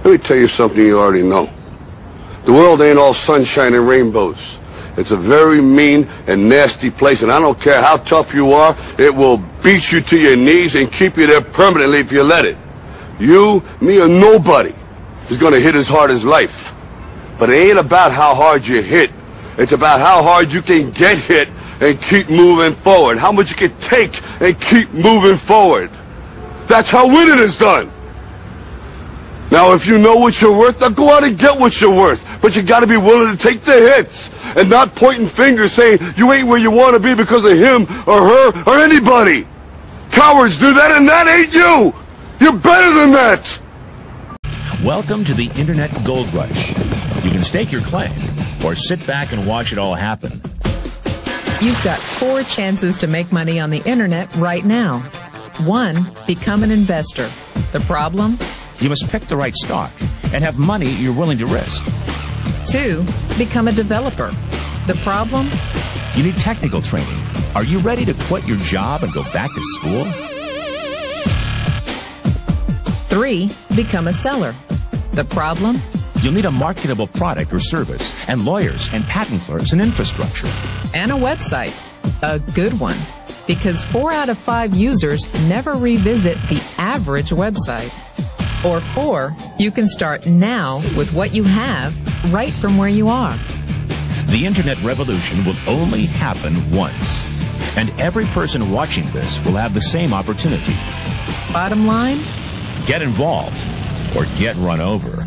Let me tell you something you already know. The world ain't all sunshine and rainbows. It's a very mean and nasty place, and I don't care how tough you are, it will beat you to your knees and keep you there permanently if you let it. You, me, or nobody is gonna hit as hard as life. But it ain't about how hard you hit. It's about how hard you can get hit and keep moving forward. How much you can take and keep moving forward. That's how winning is done. Now, if you know what you're worth, now go out and get what you're worth. But you gotta be willing to take the hits and not pointing fingers saying you ain't where you want to be because of him or her or anybody. Cowards do that, and that ain't you. You're better than that. Welcome to the Internet Gold Rush. You can stake your claim or sit back and watch it all happen. You've got 4 chances to make money on the Internet right now. 1, become an investor. The problem? You must pick the right stock and have money you're willing to risk. 2, become a developer. The problem? You need technical training. Are you ready to quit your job and go back to school? 3, become a seller. The problem? You'll need a marketable product or service, and lawyers and patent clerks and infrastructure. And a website. A good one. Because 4 out of 5 users never revisit the average website. Or 4, you can start now with what you have right from where you are. The Internet revolution will only happen once. And every person watching this will have the same opportunity. Bottom line? Get involved or get run over.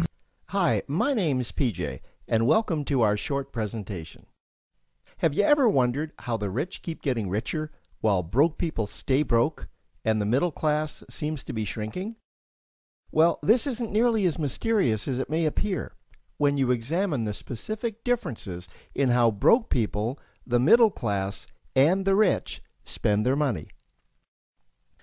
Hi, my name's PJ, and welcome to our short presentation. Have you ever wondered how the rich keep getting richer while broke people stay broke and the middle class seems to be shrinking? Well, this isn't nearly as mysterious as it may appear when you examine the specific differences in how broke people, the middle class, and the rich spend their money.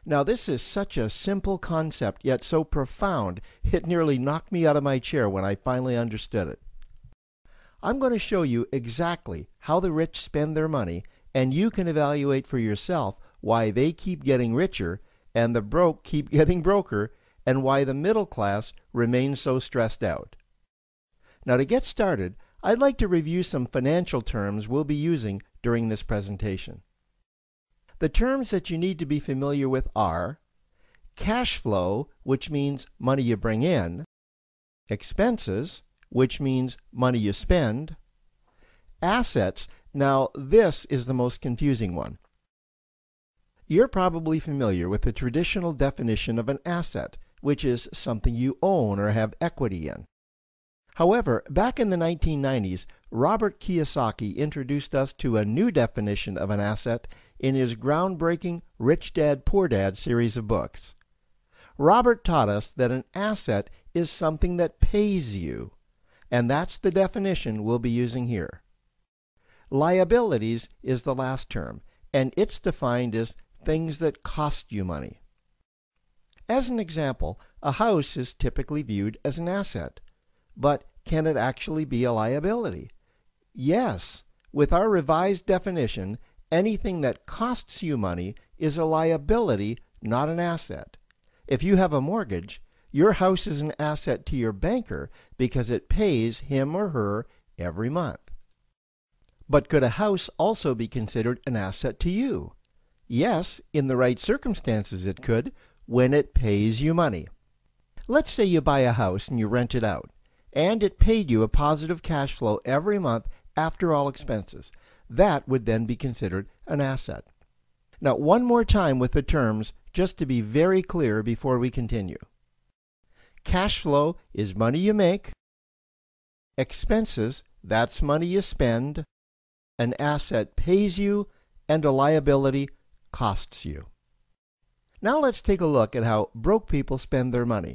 Now, this is such a simple concept, yet so profound, it nearly knocked me out of my chair when I finally understood it. I'm going to show you exactly how the rich spend their money, and you can evaluate for yourself why they keep getting richer and the broke keep getting broker, and why the middle class remains so stressed out. Now, to get started, I'd like to review some financial terms we'll be using during this presentation. The terms that you need to be familiar with are cash flow, which means money you bring in, expenses, which means money you spend, assets. Now, this is the most confusing one. You're probably familiar with the traditional definition of an asset, which is something you own or have equity in. However, back in the 1990s, Robert Kiyosaki introduced us to a new definition of an asset in his groundbreaking Rich Dad, Poor Dad series of books. Robert taught us that an asset is something that pays you, and that's the definition we'll be using here. Liabilities is the last term, and it's defined as things that cost you money. As an example, a house is typically viewed as an asset, but can it actually be a liability? Yes. With our revised definition, anything that costs you money is a liability, not an asset. If you have a mortgage, your house is an asset to your banker because it pays him or her every month. But could a house also be considered an asset to you? Yes, in the right circumstances it could, when it pays you money. Let's say you buy a house and you rent it out, and it paid you a positive cash flow every month after all expenses. That would then be considered an asset. Now, one more time with the terms, just to be very clear before we continue. Cash flow is money you make. Expenses, that's money you spend. An asset pays you, and a liability costs you. Now let's take a look at how broke people spend their money.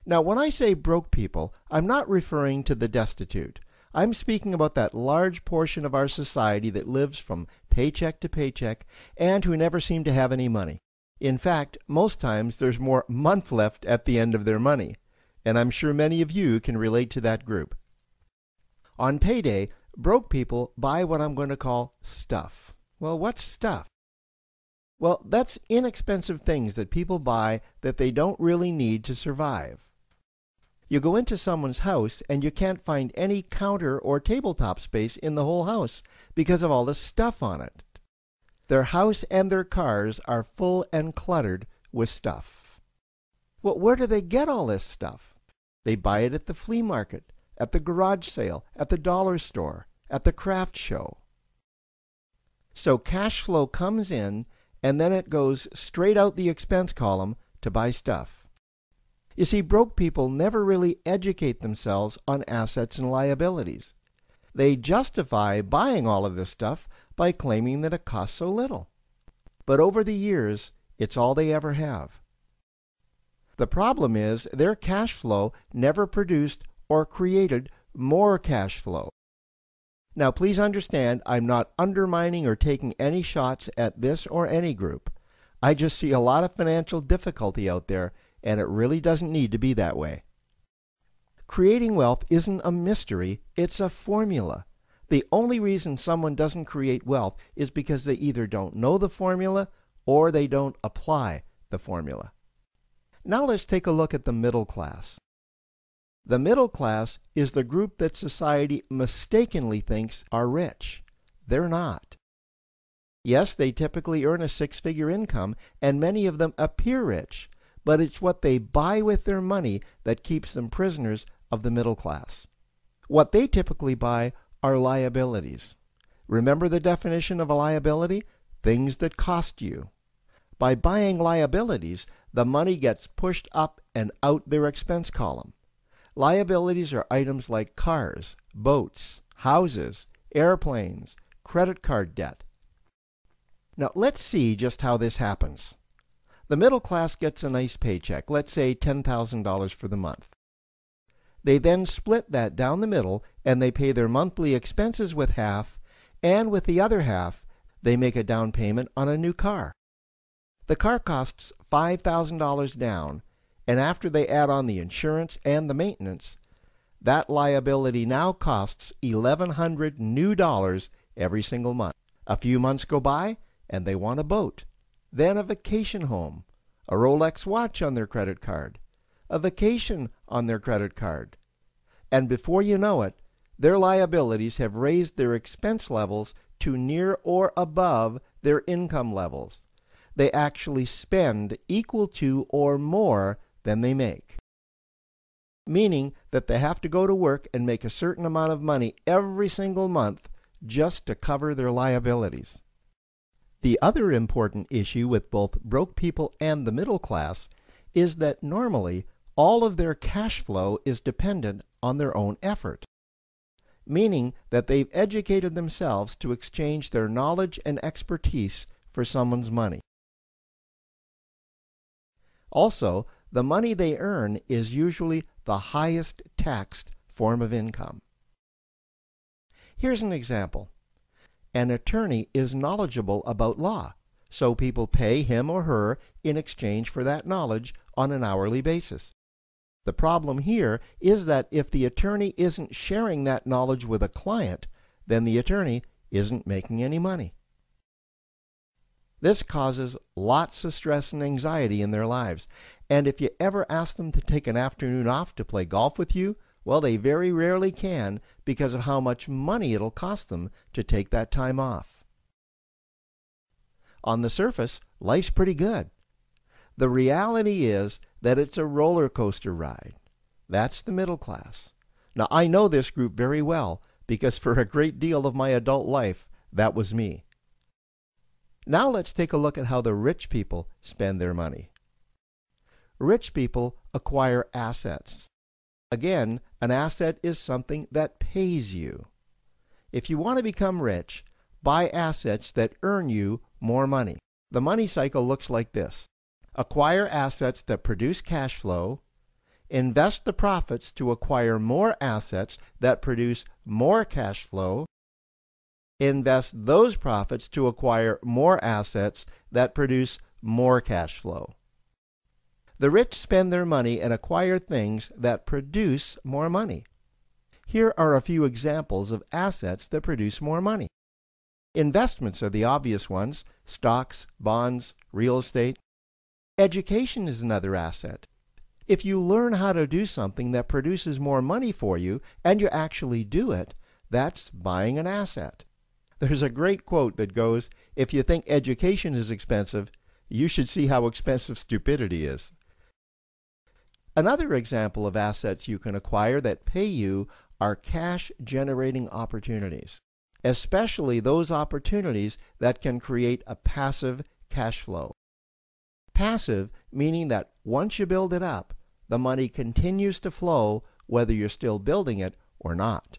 Now, when I say broke people, I'm not referring to the destitute. I'm speaking about that large portion of our society that lives from paycheck to paycheck and who never seem to have any money. In fact, most times there's more month left at the end of their money, and I'm sure many of you can relate to that group. On payday, broke people buy what I'm going to call stuff. Well, what's stuff? Well, that's inexpensive things that people buy that they don't really need to survive. You go into someone's house and you can't find any counter or tabletop space in the whole house because of all the stuff on it. Their house and their cars are full and cluttered with stuff. Well, where do they get all this stuff? They buy it at the flea market, at the garage sale, at the dollar store, at the craft show. So cash flow comes in and then it goes straight out the expense column to buy stuff. You see, broke people never really educate themselves on assets and liabilities. They justify buying all of this stuff by claiming that it costs so little. But over the years, it's all they ever have. The problem is their cash flow never produced or created more cash flow. Now, please understand, I'm not undermining or taking any shots at this or any group. I just see a lot of financial difficulty out there, and it really doesn't need to be that way. Creating wealth isn't a mystery, it's a formula. The only reason someone doesn't create wealth is because they either don't know the formula or they don't apply the formula. Now let's take a look at the middle class. The middle class is the group that society mistakenly thinks are rich. They're not. Yes, they typically earn a six-figure income, and many of them appear rich, but it's what they buy with their money that keeps them prisoners of the middle class. What they typically buy are liabilities. Remember the definition of a liability? Things that cost you. By buying liabilities, the money gets pushed up and out their expense column. Liabilities are items like cars, boats, houses, airplanes, credit card debt. Now let's see just how this happens. The middle class gets a nice paycheck, let's say $10,000 for the month. They then split that down the middle and they pay their monthly expenses with half, and with the other half, they make a down payment on a new car. The car costs $5,000 down, and after they add on the insurance and the maintenance, that liability now costs $1,100 new dollars every single month. A few months go by, and they want a boat, then a vacation home, a Rolex watch on their credit card, a vacation on their credit card. And before you know it, their liabilities have raised their expense levels to near or above their income levels. They actually spend equal to or more than they make. Meaning that they have to go to work and make a certain amount of money every single month just to cover their liabilities. The other important issue with both broke people and the middle class is that normally all of their cash flow is dependent on their own effort, meaning that they've educated themselves to exchange their knowledge and expertise for someone's money. Also, the money they earn is usually the highest taxed form of income. Here's an example. An attorney is knowledgeable about law, so people pay him or her in exchange for that knowledge on an hourly basis. The problem here is that if the attorney isn't sharing that knowledge with a client, then the attorney isn't making any money. This causes lots of stress and anxiety in their lives, and if you ever ask them to take an afternoon off to play golf with you, well, they very rarely can because of how much money it'll cost them to take that time off. On the surface, life's pretty good. The reality is that it's a roller coaster ride. That's the middle class. Now, I know this group very well because for a great deal of my adult life, that was me. Now let's take a look at how the rich people spend their money. Rich people acquire assets. Again, an asset is something that pays you. If you want to become rich, buy assets that earn you more money. The money cycle looks like this. Acquire assets that produce cash flow, invest the profits to acquire more assets that produce more cash flow, invest those profits to acquire more assets that produce more cash flow. The rich spend their money and acquire things that produce more money. Here are a few examples of assets that produce more money. Investments are the obvious ones: stocks, bonds, real estate. Education is another asset. If you learn how to do something that produces more money for you and you actually do it, that's buying an asset. There's a great quote that goes, "If you think education is expensive, you should see how expensive stupidity is." Another example of assets you can acquire that pay you are cash-generating opportunities, especially those opportunities that can create a passive cash flow. Passive meaning that once you build it up, the money continues to flow whether you're still building it or not.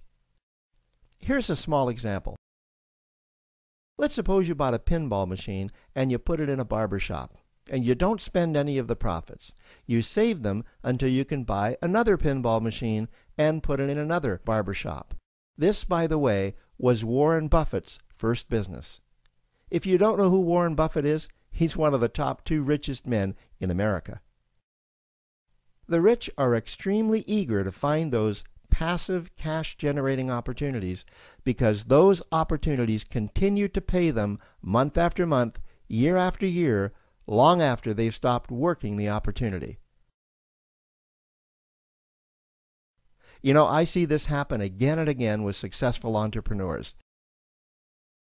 Here's a small example. Let's suppose you bought a pinball machine and you put it in a barber shop, and you don't spend any of the profits. You save them until you can buy another pinball machine and put it in another barber shop. This, by the way, was Warren Buffett's first business. If you don't know who Warren Buffett is, he's one of the top 2 richest men in America. The rich are extremely eager to find those passive cash-generating opportunities because those opportunities continue to pay them month after month, year after year, long after they've stopped working the opportunity. You know, I see this happen again and again with successful entrepreneurs.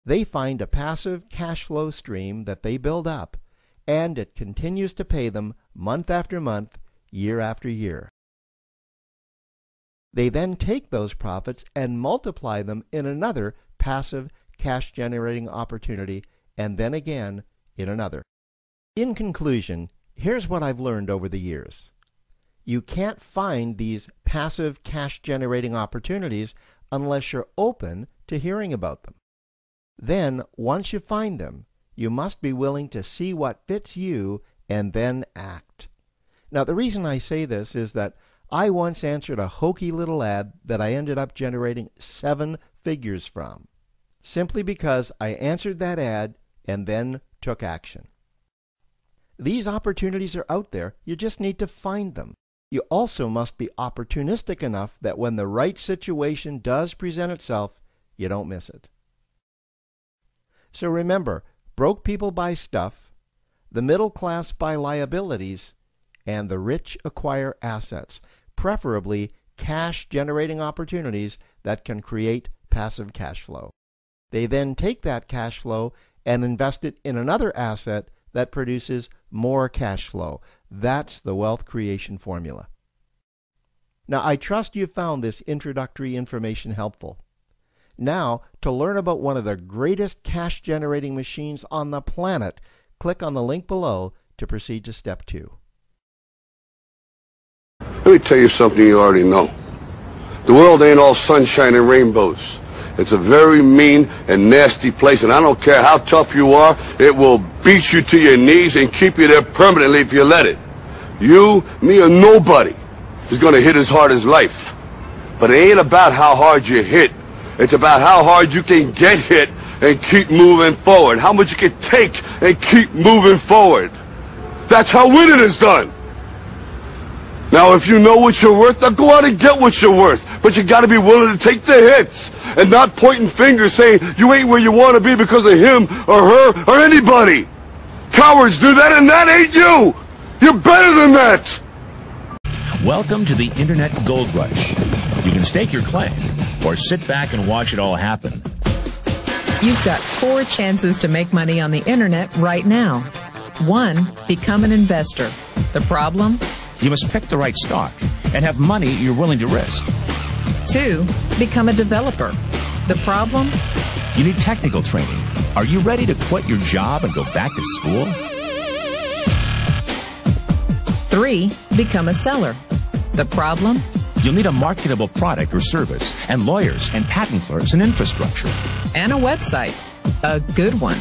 They find a passive cash flow stream that they build up, and it continues to pay them month after month, year after year. They then take those profits and multiply them in another passive cash-generating opportunity, and then again in another. In conclusion, here's what I've learned over the years. You can't find these passive cash-generating opportunities unless you're open to hearing about them. Then, once you find them, you must be willing to see what fits you and then act. Now, the reason I say this is that I once answered a hokey little ad that I ended up generating 7 figures from, simply because I answered that ad and then took action. These opportunities are out there, you just need to find them. You also must be opportunistic enough that when the right situation does present itself, you don't miss it. So remember, broke people buy stuff, the middle class buy liabilities, and the rich acquire assets, preferably cash-generating opportunities that can create passive cash flow. They then take that cash flow and invest it in another asset that produces more cash flow. That's the wealth creation formula. Now, I trust you found this introductory information helpful. Now, to learn about one of the greatest cash-generating machines on the planet, click on the link below to proceed to step 2. Let me tell you something you already know. The world ain't all sunshine and rainbows. It's a very mean and nasty place, and I don't care how tough you are, it will beat you to your knees and keep you there permanently if you let it. You, me, or nobody is going to hit as hard as life. But it ain't about how hard you hit. It's about how hard you can get hit and keep moving forward. How much you can take and keep moving forward. That's how winning is done. Now, if you know what you're worth, now go out and get what you're worth. But you got to be willing to take the hits and not pointing fingers saying you ain't where you want to be because of him or her or anybody. Cowards do that, and that ain't you. You're better than that. Welcome to the Internet Gold Rush. You can stake your claim or sit back and watch it all happen. You've got 4 chances to make money on the Internet right now. 1, become an investor. The problem? You must pick the right stock and have money you're willing to risk. 2, become a developer. The problem? You need technical training. Are you ready to quit your job and go back to school? 3, become a seller. The problem? You'll need a marketable product or service, and lawyers and patent clerks and infrastructure. And a website. A good one.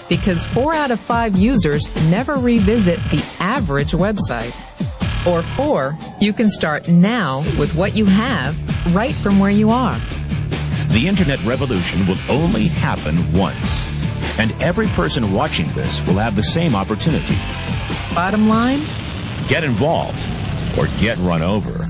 Because 4 out of 5 users never revisit the average website. Or 4, you can start now with what you have right from where you are. The Internet revolution will only happen once. And every person watching this will have the same opportunity. Bottom line? Get involved or get run over.